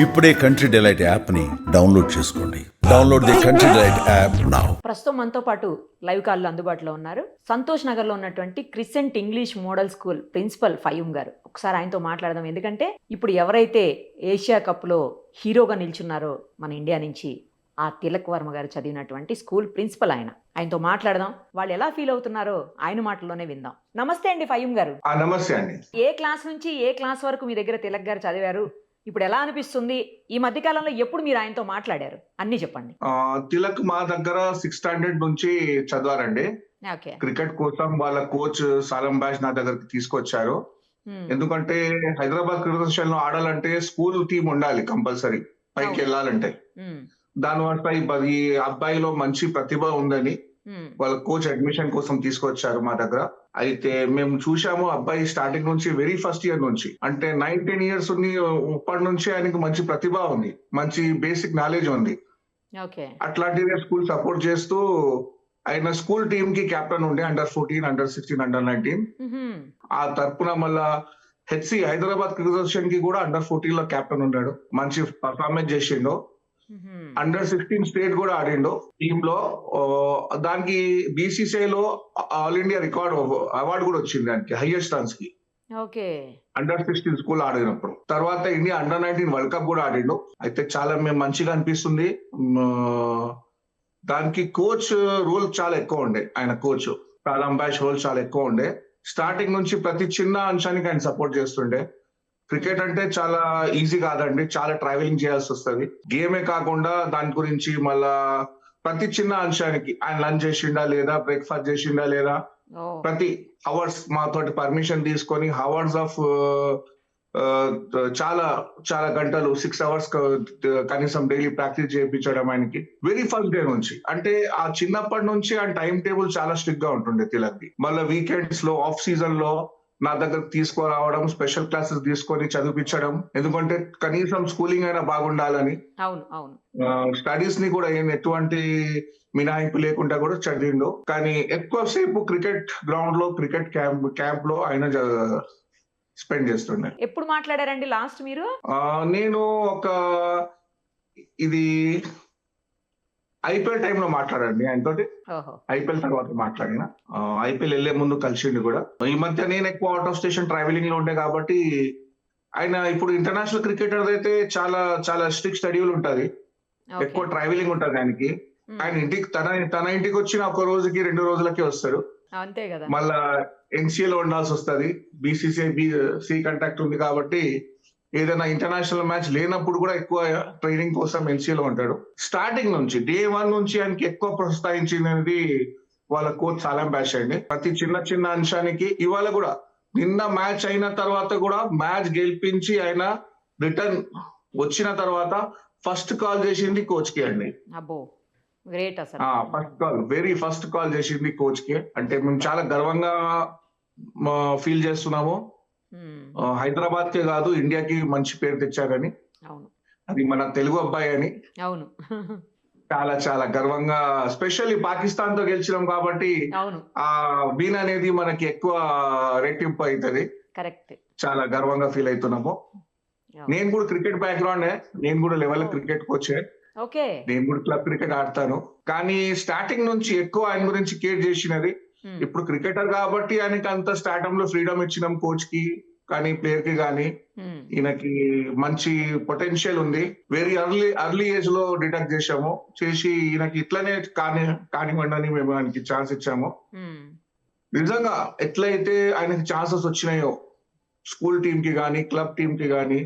ఇప్పుడే country delight app ని download చేసుకోండి. Download the country delight app now. ప్రస్తుతం మనతో పాటు లైవ్ కాల్లో అందుబాటులో ఉన్నారు సంతోష్ నగర్ లో ఉన్నటువంటి Crescent English model school principal Fayum గారు. ఒకసారి ఆయనతో మాట్లాడదాం. ఎందుకంటే ఇప్పుడు ఎవరైతే ఏషియా కప్ లో హీరోగా నిల్చున్నారో మన ఇండియా నుంచి, ఆ తిలక్ వర్మ గారు చదివినటువంటి స్కూల్ ప్రిన్సిపల్ ఆయన. ఆయనతో మాట్లాడదాం. వాళ్ళు ఎలా ఫీల్ అవుతున్నారో ఆయన మాటల్లోనే విందాం. నమస్తే అండి ఫయూమ్ గారు. నమస్తే అండి. ఏ క్లాస్ నుంచి ఏ క్లాస్ వరకు మీ దగ్గర తిలక్ గారు చదివారు? ఇప్పుడు ఎలా అనిపిస్తుంది? ఈ మధ్య కాలంలో ఎప్పుడు మీరు ఆయనతో మాట్లాడారు? అన్ని చెప్పండి. తిలక్ మా దగ్గర 6th స్టాండర్డ్ నుంచి చదివారండి. ఓకే. క్రికెట్ కోసం వాళ్ళ కోచ్ సాలం బాష్ నా దగ్గరికి తీసుకొచ్చారు. ఎందుకంటే హైదరాబాద్ క్రికెట్ లో ఆడాలంటే స్కూల్ టీం ఉండాలి కంపల్సరీ, పైకి వెళ్ళాలంటే. దానివల్ల ఈ అబ్బాయిలో మంచి ప్రతిభ ఉందని వాళ్ళ కోచ్ అడ్మిషన్ కోసం తీసుకొచ్చారు మా దగ్గర. అయితే మేము చూసాము అబ్బాయి స్టార్టింగ్ నుంచి, వెరీ ఫస్ట్ ఇయర్ నుంచి, అంటే 9-10 ఇయర్స్ ఉంది, అప్పటి నుంచి ఆయనకు మంచి ప్రతిభ ఉంది, మంచి బేసిక్ నాలెడ్జ్ ఉంది. అట్లాంటిదే స్కూల్ సపోర్ట్ చేస్తూ ఆయన స్కూల్ టీమ్ కి కెప్టెన్ ఉండే, అండర్-14, అండర్-16, అండర్-19. ఆ తరపున మళ్ళా హెచ్సి హైదరాబాద్ క్రికెట్ కి కూడా అండర్-14 లో కెప్టెన్ ఉన్నాడు. మంచి పర్ఫార్మెన్స్ చేసిండు. అండర్-16 స్టేట్ కూడా ఆడిండు టీమ్ లో. దానికి బీసీసీఐ లో ఆల్ ఇండియా రికార్డ్ అవార్డు కూడా వచ్చింది దానికి, హైయెస్ట్ రన్స్ కి. అండర్-16 స్కూల్ ఆడినప్పుడు. తర్వాత ఇండియా అండర్-19 వరల్డ్ కప్ కూడా ఆడిండు. అయితే చాలా మేము మంచిగా అనిపిస్తుంది. దానికి కోచ్ రోల్ చాలా ఎక్కువ ఉండే, ఆయన కోచ్ సాలం బాష్ రోల్ చాలా ఎక్కువ ఉండే. స్టార్టింగ్ నుంచి ప్రతి చిన్న అంశానికి ఆయన సపోర్ట్ చేస్తుండే. క్రికెట్ అంటే చాలా ఈజీ కాదండి, చాలా ట్రావెలింగ్ చేయాల్సి వస్తుంది. గేమే కాకుండా దాని గురించి మళ్ళా ప్రతి చిన్న అంశానికి ఆయన లంచ్ చేసిండా లేదా, బ్రేక్ఫాస్ట్ చేసిండా లేదా, ప్రతి అవర్స్ మాతోటి పర్మిషన్ తీసుకొని అవర్స్ ఆఫ్ చాలా చాలా గంటలు, 6 hours కనీసం డైలీ ప్రాక్టీస్ చేయించడం ఆయనకి వెరీ ఫస్ట్ డే నుంచి. అంటే ఆ చిన్నప్పటి నుంచి ఆ టైం టేబుల్ చాలా స్ట్రిక్ట్ గా ఉంటుండే తిలక్ది. మళ్ళీ వీకెండ్స్ లో, ఆఫ్ సీజన్ లో నా దగ్గర తీసుకురావడం, స్పెషల్ క్లాసెస్ తీసుకొని చదివించడం. ఎందుకంటే కనీసం స్కూలింగ్ అయినా బాగుండాలని. స్టడీస్ ని కూడా ఎటువంటి మినహాయింపు లేకుండా కూడా చదివిండు. కానీ ఎక్కువసేపు క్రికెట్ గ్రౌండ్ లో, క్రికెట్ క్యాంప్ లో ఆయన స్పెండ్ చేస్తుండే. ఎప్పుడు మాట్లాడారండి లాస్ట్ మీరు? నేను ఇది ఐపీఎల్ టైంలో మాట్లాడండి ఆయనతోటి. ఐపీఎల్ తర్వాత మాట్లాడిన. ఐపీఎల్ వెళ్లే ముందు కలిసిండు కూడా. ఈ మధ్య నేను ఎక్కువ అవుట్ ఆఫ్ స్టేషన్ ట్రావెలింగ్ లో ఉండే కాబట్టి, ఆయన ఇప్పుడు ఇంటర్నేషనల్ క్రికెటర్ అయితే చాలా చాలా స్ట్రిక్ట్ షెడ్యూల్ ఉంటది, ఎక్కువ ట్రావెలింగ్ ఉంటది ఆయనకి. ఆయన ఇంటికి తన ఇంటికి వచ్చిన 1 రోజుకి 2 రోజులకే వస్తాడు. అంతే కదా. మళ్ళా ఎన్సీఏ లో ఉండాల్సి వస్తుంది. బీసీసీఐ సి కాంటాక్ట్ ఉంది కాబట్టి ఏదైనా ఇంటర్నేషనల్ మ్యాచ్ లేనప్పుడు కూడా ఎక్కువ ట్రైనింగ్ కోసం ఎన్సీఏ లో ఉంటాడు. స్టార్టింగ్ నుంచి డే 1 నుంచి ఆయనకి ఎక్కువ ప్రోత్సహించినది వాళ్ళ కోచ్ సాలం బాష్ అండి. ప్రతి చిన్న చిన్న అంశానికి. ఇవాళ కూడా, నిన్న మ్యాచ్ అయిన తర్వాత కూడా, మ్యాచ్ గెలిపించి ఆయన రిటర్న్ వచ్చిన తర్వాత ఫస్ట్ కాల్ చేసింది కోచ్ కి అండి. ఫస్ట్ కాల్ చేసింది కోచ్ కి. అంటే మేము చాలా గర్వంగా ఫీల్ చేస్తున్నాము. హైదరాబాద్ కే కాదు, ఇండియాకి మంచి పేరు తెచ్చారని. అది మన తెలుగు అబ్బాయి అని చాలా చాలా గర్వంగా, స్పెషల్లీ పాకిస్తాన్ తో గెలిచినాం కాబట్టి ఆ విన్ అనేది మనకి ఎక్కువ రెట్టింపు అవుతుంది. చాలా గర్వంగా ఫీల్ అవుతున్నాము. నేను కూడా క్రికెట్ బ్యాక్గ్రౌండ్, నేను కూడా లెవెల్ క్రికెట్ కోచే. నేను కూడా క్లబ్ క్రికెట్ ఆడతాను. కానీ స్టార్టింగ్ నుంచి ఎక్కువ ఆయన గురించి కేర్ చేసినది. ఇప్పుడు క్రికెటర్ కాబట్టి ఆయనకి అంత స్టార్టింగ్ లో ఫ్రీడమ్ ఇచ్చినాం కోచ్ కి కానీ, ప్లేయర్ కి కానీ. ఈయనకి మంచి పొటెన్షియల్ ఉంది. వెరీ అర్లీ ఏజ్ లో డిటెక్ట్ చేసి ఈయనకి ఇట్లనే కానివ్వండి అని మేము ఆయనకి ఛాన్స్ ఇచ్చాము. నిజంగా ఎట్లయితే ఆయనకి ఛాన్సెస్ వచ్చినాయో, స్కూల్ టీమ్ కి గానీ, క్లబ్ టీమ్ కి గానీ,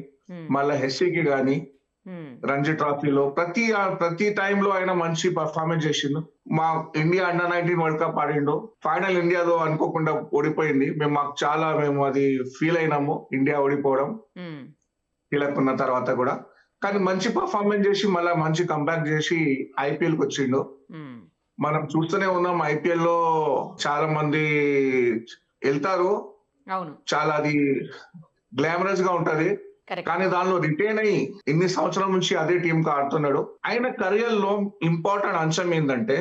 మళ్ళా హెచ్సీకి గానీ, రంజీ ట్రోఫీలో ప్రతి టైంలో ఆయన మంచి పర్ఫార్మెన్స్ చేసిండు. మా ఇండియా అండర్-19 వరల్డ్ కప్ ఆడిండు. ఫైనల్ ఇండియాలో అనుకోకుండా ఓడిపోయింది. మేము అది ఫీల్ అయినాము, ఇండియా ఓడిపోవడం కీలకున్న తర్వాత కూడా. కానీ మంచి పర్ఫార్మెన్స్ చేసి మళ్ళా మంచి కంబ్యాక్ చేసి ఐపీఎల్ కి వచ్చిండు. మనం చూస్తూనే ఉన్నాం, ఐపీఎల్ లో చాలా మంది వెళ్తారు. చాలా అది గ్లామరస్ గా ఉంటది. కరెక్ట్. కానీ దానిలో రిటైన్ అయ్యి ఇన్ని సంవత్సరాల నుంచి అదే టీం కి ఆడుతున్నాడు. ఆయన కెరియర్ లో ఇంపార్టెంట్ అంశం ఏంటంటే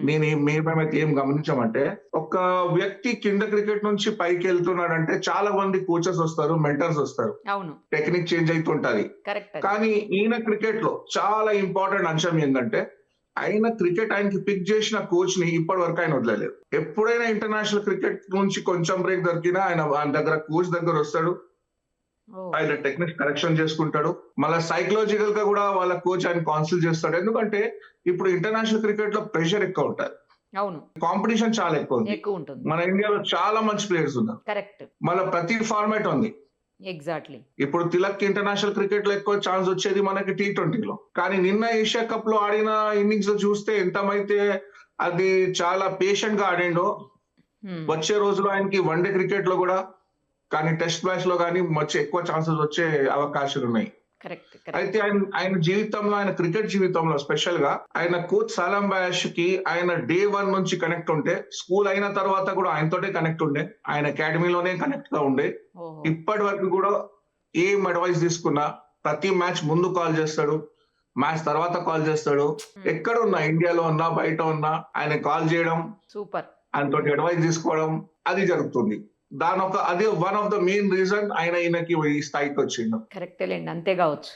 మేమైతే ఏం గమనించామంటే, ఒక వ్యక్తి కింద క్రికెట్ నుంచి పైకి వెళ్తున్నాడంటే చాలా మంది కోచెస్ వస్తారు, మెంటర్స్ వస్తారు, అవును, టెక్నిక్ చేంజ్ అవుతుంటది. కరెక్ట్. కానీ ఈయన క్రికెట్ లో చాలా ఇంపార్టెంట్ అంశం ఏంటంటే, ఆయన క్రికెట్ ఆయనకి పిక్ చేసిన కోచ్ ని ఇప్పటి వరకు ఆయన వదలలేదు. ఎప్పుడైనా ఇంటర్నేషనల్ క్రికెట్ నుంచి కొంచెం బ్రేక్ దొరికినా ఆయన దగ్గర కోచ్ దగ్గర వస్తాడు, ఆయన టెక్నిక్స్ కరెక్షన్ చేసుకుంటాడు, మళ్ళీ సైకలాజికల్ గా కూడా వాళ్ళ కోచ్ ఆయన కౌన్సిల్ చేస్తాడు. ఎందుకంటే ఇప్పుడు ఇంటర్నేషనల్ క్రికెట్ లో ప్రెషర్ ఎక్కువ ఉంటుంది, అవును, కాంపిటీషన్ చాలా ఎక్కువ ఉంటుంది. మన ఇండియాలో చాలా మంచి ప్లేయర్స్ ఉన్నారు, కరెక్ట్. మళ్ళీ ప్రతి ఫార్మాట్ ఉంది. ఎగ్జాక్ట్లీ. ఇప్పుడు తిలక్ ఇంటర్నేషనల్ క్రికెట్ లో ఎక్కువ ఛాన్స్ వచ్చేది మనకి T20లో. కానీ నిన్న ఏషియా కప్ లో ఆడిన ఇన్నింగ్స్ లో చూస్తే ఎంతమైతే అది చాలా పేషెంట్ గా ఆడిండో, వచ్చే రోజులో ఆయనకి వన్డే క్రికెట్ లో కూడా కానీ టెస్ట్ మ్యాచ్ లో కానీ ఎక్కువ ఛాన్సెస్ వచ్చే అవకాశాలు ఉన్నాయి. అయితే ఆయన జీవితంలో, ఆయన క్రికెట్ జీవితంలో స్పెషల్ గా ఆయన కోచ్ సలాం బయాష్ కి ఆయన డే 1 నుంచి కనెక్ట్ ఉంటే, స్కూల్ అయిన తర్వాత కూడా ఆయనతోటే కనెక్ట్ ఉండే, ఆయన అకాడమీలోనే కనెక్ట్ గా ఉండే. ఇప్పటి వరకు కూడా ఏం అడ్వైస్ తీసుకున్నా ప్రతి మ్యాచ్ ముందు కాల్ చేస్తాడు, మ్యాచ్ తర్వాత కాల్ చేస్తాడు. ఎక్కడ ఉన్నా, ఇండియాలో ఉన్నా బయట ఉన్నా, ఆయన కాల్ చేయడం, సూపర్, ఆయనతో అడ్వైస్ తీసుకోవడం అది జరుగుతుంది. అదే one of the main reason ఆయనకి ఈ స్థాయికి వచ్చిండు. కరెక్టేలేండి, అంతే కావచ్చు.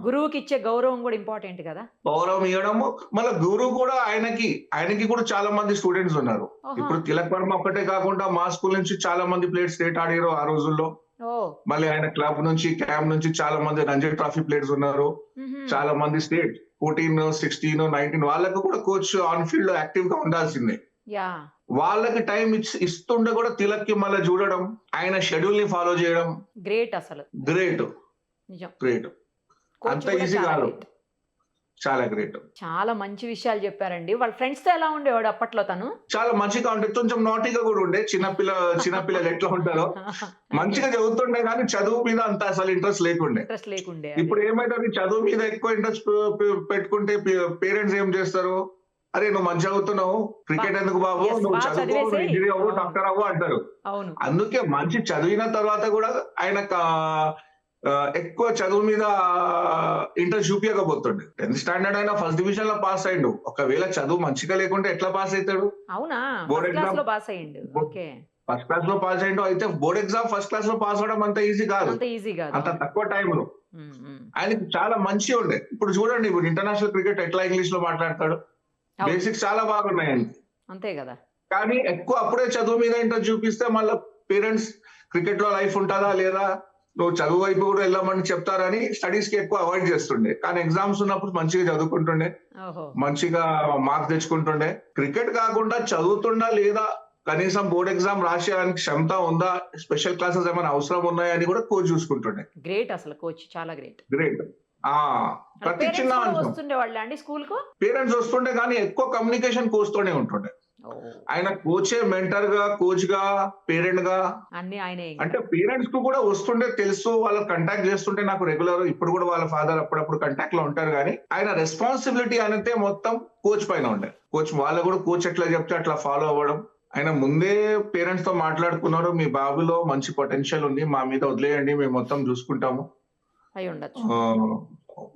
గురువుకి ఇచ్చే గౌరవం కూడా ఇంపార్టెంట్ కదా, గౌరవం ఇవ్వడము. మళ్ళీ గురువు కూడా ఆయనకి కూడా చాలా మంది స్టూడెంట్స్ ఉన్నారు. ఇప్పుడు తిలక్ వర్మ ఒక్కటే కాకుండా మా స్కూల్ నుంచి చాలా మంది ప్లేయర్స్ స్టేట్ ఆడారు ఆ రోజుల్లో. మళ్ళీ ఆయన క్లబ్ నుంచి, క్యాంప్ నుంచి చాలా మంది రంజీ ట్రోఫీ ప్లేయర్స్ ఉన్నారు, చాలా మంది స్టేట్ 14, 16, 19 వాళ్ళకు కూడా కోచ్ ఆన్ ఫీల్డ్ లో యాక్టివ్ గా ఉండాల్సిందే. వాళ్ళకి టైం ఇస్తుండే కూడా తిలక్ కి మళ్ళీ చూడడం, ఆయన షెడ్యూల్ ని ఫాలో చేయడం గ్రేట్. అసలు గ్రేట్, అంత ఈజీ కాదు, చాలా గ్రేట్. చాలా మంచి విషయాలు చెప్పారండి. వాళ్ళ ఫ్రెండ్స్ తో ఎలా ఉండేవాడు అప్పట్లో? తను చాలా మంచిగా ఉండే, కొంచెం నాటీగా కూడా ఉండే. చిన్నపిల్లలు ఎట్లా ఉంటారో మంచిగా చదువుతుండే, కానీ చదువు మీద అంత అసలు ఇంట్రెస్ట్ లేకుండే. ఇప్పుడు ఏమైతే చదువు మీద ఎక్కువ ఇంట్రెస్ట్ పెట్టుకుంటే పేరెంట్స్ ఏం చేస్తారు, అరే నువ్వు మంచి చదువుతున్నావు, క్రికెట్ ఎందుకు బాబు, నువ్వు చదువు, ఇంజనీర్ అవ్వు, డాక్టర్ అవ్వు అంటారు. అందుకే మంచి చదివిన తర్వాత కూడా ఆయన ఎక్కువ చదువు మీద ఇంట్రెస్ట్ చూపించకపోతుండే. 10th స్టాండర్డ్ అయినా ఫస్ట్ డివిజన్ లో పాస్ అయ్యిండు. ఒకవేళ చదువు మంచిగా లేకుంటే ఎట్లా పాస్ అవుతాడు? బోర్డ్ ఎగ్జామ్ ఫస్ట్ క్లాస్ లో పాస్ అయ్యిండు. అయితే బోర్డ్ ఎగ్జామ్ ఫస్ట్ క్లాస్ లో పాస్ అవడం అంత ఈజీ కాదు, అంత తక్కువ టైంలో. ఆయనకి చాలా మంచిగా ఉండే. ఇప్పుడు చూడండి, ఇప్పుడు ఇంటర్నేషనల్ క్రికెట్ ఎట్లా ఇంగ్లీష్ లో మాట్లాడతాడు, బేసిక్స్ చాలా బాగున్నాయండి, అంతే కదా. కానీ ఎక్కువ అప్పుడే చదువు మీద ఇంట్రెస్ట్ చూపిస్తే మళ్ళీ పేరెంట్స్ క్రికెట్ లో లైఫ్ ఉంటుందా లేదా, నువ్వు చదువు వైపు కూడా వెళ్ళమని చెప్తారని స్టడీస్ కి ఎక్కువ అవాయిడ్ చేస్తుండే. కానీ ఎగ్జామ్స్ ఉన్నప్పుడు మంచిగా చదువుకుంటుండే, మంచిగా మార్క్స్ తెచ్చుకుంటుండే. క్రికెట్ కాకుండా చదువుతుండా లేదా, కనీసం బోర్డ్ ఎగ్జామ్ రాసేయడానికి క్షమత ఉందా, స్పెషల్ క్లాసెస్ ఏమైనా అవసరం ఉన్నాయని కూడా కోచ్ చూసుకుంటుండే. గ్రేట్, అసలు కోచ్ చాలా గ్రేట్. ప్రతి చిన్న పేరెంట్స్ వస్తుండే, కానీ ఎక్కువ కమ్యూనికేషన్ కోచ్ తోనే ఉంటుండే. ఆయన కోచే మెంటర్ గా, కోచ్ గా, పేరెంట్ గా అన్ని ఆయనే. అంటే పేరెంట్స్ కు కూడా వస్తుండే, తెలుసు, వాళ్ళకి కాంటాక్ట్ చేస్తుంటే నాకు రెగ్యులర్. ఇప్పుడు కూడా వాళ్ళ ఫాదర్ అప్పుడప్పుడు కాంటాక్ట్ లో ఉంటారు, కానీ ఆయన రెస్పాన్సిబిలిటీ అనేది మొత్తం కోచ్ పైన ఉండే. వాళ్ళు కూడా కోచ్ ఎట్లా చెప్తే అట్లా ఫాలో అవ్వడం. ఆయన ముందే పేరెంట్స్ తో మాట్లాడుకున్నారు, మీ బాబులో మంచి పొటెన్షియల్ ఉంది, మా మీద వదిలేయండి, మేము మొత్తం చూసుకుంటాము,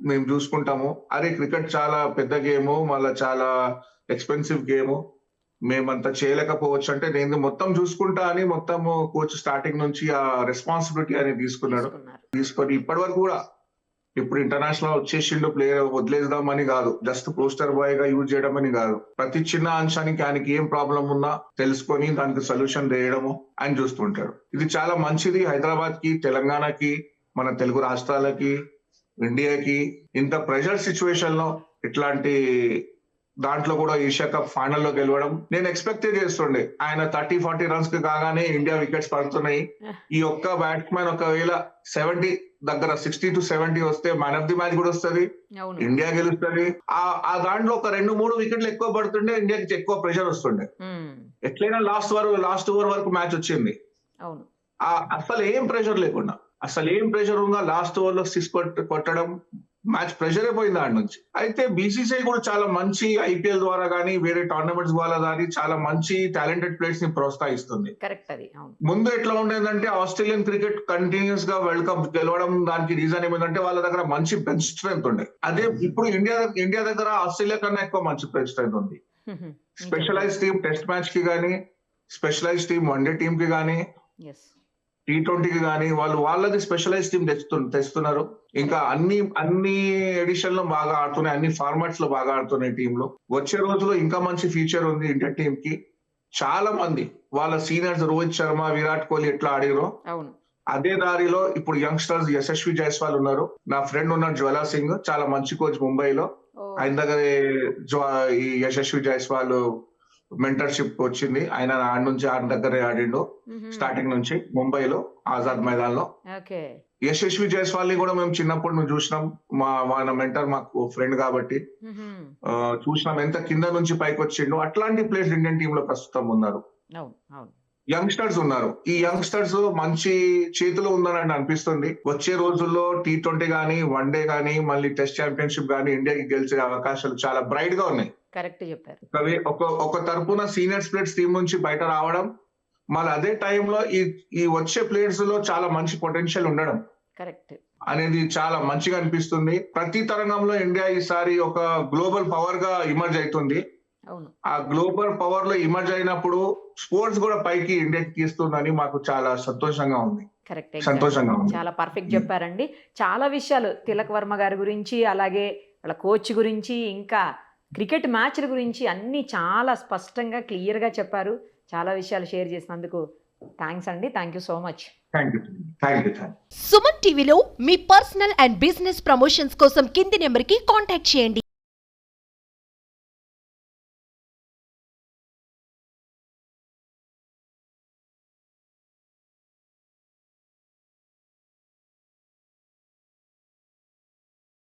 మేము చూసుకుంటాము. అరే క్రికెట్ చాలా పెద్ద గేమ్, మళ్ళీ చాలా ఎక్స్పెన్సివ్ గేమ్, మేమంతా చేయలేకపోవచ్చు అంటే నేను మొత్తం చూసుకుంటా అని మొత్తం కోచ్ స్టార్టింగ్ నుంచి ఆ రెస్పాన్సిబిలిటీ అని తీసుకొని ఇప్పటి వరకు కూడా, ఇప్పుడు ఇంటర్నేషనల్ వచ్చేసిండు ప్లేయర్ వదిలేద్దామని కాదు, జస్ట్ పోస్టర్ బాయ్ గా యూజ్ చేయడం అని కాదు, ప్రతి చిన్న అంశానికి ఆయనకి ఏం ప్రాబ్లం ఉన్నా తెలుసుకొని దానికి సొల్యూషన్ చేయడము ఆయన చూస్తుంటాడు. ఇది చాలా మంచిది. హైదరాబాద్ కి, తెలంగాణకి, మన తెలుగు రాష్ట్రాలకి, ఇండియాకి ఇంత ప్రెషర్ సిచ్యువేషన్ లో ఇట్లాంటి దాంట్లో కూడా ఏషియా కప్ ఫైనల్ లో గెలవడం నేను ఎక్స్పెక్ట్ చేస్తుండే. ఆయన 30-40 రన్స్ కి కాగానే ఇండియా వికెట్స్ పడుతున్నాయి. ఈ ఒక్క బ్యాట్స్మెన్ ఒకవేళ 70 దగ్గర 60 to 70 వస్తే మ్యాన్ ఆఫ్ ది మ్యాచ్ కూడా వస్తుంది, ఇండియా గెలుస్తుంది. ఆ దాంట్లో ఒక 2-3 వికెట్లు ఎక్కువ పడుతుండే, ఇండియాకి ఎక్కువ ప్రెషర్ వస్తుండే. ఎట్లయినా లాస్ట్ ఓవర్ వరకు మ్యాచ్ వచ్చింది. అసలు ఏం ప్రెషర్ లేకుండా, అసలు ఏం ప్రెషర్ ఉందా, లాస్ట్ ఓవర్ లో 6 కొట్టడం, మ్యాచ్ ప్రెషరే పోయింది ఆడ నుంచి. అయితే బీసీసీఐ కూడా చాలా మంచి ఐపీఎల్ ద్వారా కానీ వేరే టోర్నమెంట్స్ ద్వారా కానీ చాలా మంచి టాలెంటెడ్ ప్లేయర్స్ ని ప్రోత్సహిస్తుంది. కరెక్ట్ అది. అవును. ముందు ఎట్లా ఉండేదంటే ఆస్ట్రేలియన్ క్రికెట్ కంటిన్యూస్ గా వరల్డ్ కప్ గెలవడం దానికి రీజన్ ఏమిటంటే వాళ్ళ దగ్గర మంచి బెంచ్ స్ట్రెంత్ ఉండే. అదే ఇప్పుడు ఇండియా దగ్గర ఆస్ట్రేలియా కన్నా ఎక్కువ మంచి బెంచ్ స్ట్రెంత్ ఉంది. స్పెషలైజ్ టీమ్ టెస్ట్ మ్యాచ్ కి కానీ, స్పెషలైజ్ టీమ్ వన్డే టీమ్ కి కానీ, T20కి కానీ వాళ్ళది స్పెషలైజ్ టీమ్ తెస్తున్నారు. ఇంకా అన్ని ఎడిషన్ లో బాగా ఆడుతున్నాయి, అన్ని ఫార్మాట్స్ లో బాగా ఆడుతున్నాయి టీంలు. వచ్చే రోజుల్లో ఇంకా మంచి ఫ్యూచర్ ఉంది ఇండియా టీమ్ కి. చాలా మంది వాళ్ళ సీనియర్స్ రోహిత్ శర్మ, విరాట్ కోహ్లీ ఎట్లా ఆడిరో అదే దారిలో ఇప్పుడు యంగ్స్టర్స్ యశస్వి జైస్వాల్ ఉన్నారు. నా ఫ్రెండ్ ఉన్నాడు జ్వాలా సింగ్, చాలా మంచి కోచ్ ముంబైలో. ఆయన దగ్గర ఈ యశస్వి జైస్వాల్ మెంటర్షిప్ వచ్చింది. ఆయన ఆయన దగ్గరే ఆడిండు స్టార్టింగ్ నుంచి ముంబైలో ఆజాద్ మైదాన్ లో. యశస్వి జైస్వాల్ ని కూడా మేము చిన్నప్పుడు మేము చూసినాం. మన మెంటర్ మాకు ఫ్రెండ్ కాబట్టి చూసినాం ఎంత కింద నుంచి పైకి వచ్చిండు. అట్లాంటి ప్లేయర్స్ ఇండియన్ టీమ్ లో ప్రస్తుతం ఉన్నారు. యంగ్స్టర్స్ ఉన్నారు. ఈ యంగ్స్టర్స్ మంచి చేతిలో ఉందని అనిపిస్తుంది. వచ్చే రోజుల్లో T20 గానీ, వన్డే గానీ, మళ్ళీ టెస్ట్ ఛాంపియన్షిప్ గానీ ఇండియాకి గెలిచే అవకాశాలు చాలా బ్రైట్ గా ఉన్నాయి. కరెక్ట్ చెప్పారు. ఒక తరపున సీనియర్ ప్లేయర్స్ టీం నుంచి బయట రావడం, మళ్ళీ అదే టైంలో ఈ వచ్చే ప్లేయర్స్ లో చాలా మంచి పొటెన్షియల్ ఉండడం కరెక్ట్ అనేది చాలా మంచిగా అనిపిస్తుంది. ప్రతి తరంగంలో ఇండియా ఈసారి ఒక గ్లోబల్ పవర్ గా ఇమర్జ్ అవుతుంది. ఆ గ్లోబల్ పవర్ లో ఇమర్జ్ అయినప్పుడు స్పోర్ట్స్ కూడా పైకి ఇండియాకి తీస్తుందని మాకు చాలా సంతోషంగా ఉంది. కరెక్ట్, సంతోషంగా ఉంది. చాలా పర్ఫెక్ట్ చెప్పారండి. చాలా విషయాలు తిలక్ వర్మ గారి గురించి, అలాగే వాళ్ళ కోచ్ గురించి, ఇంకా క్రికెట్ మ్యాచ్ల గురించి అన్ని చాలా స్పష్టంగా క్లియర్ గా చెప్పారు. చాలా విషయాలు షేర్ చేసినందుకు థ్యాంక్స్ అండి. Thank you so much. Suman టీవీలో మీ పర్సనల్ అండ్ బిజినెస్ ప్రమోషన్స్ కోసం కింది నెంబర్కి కాంటాక్ట్ చేయండి.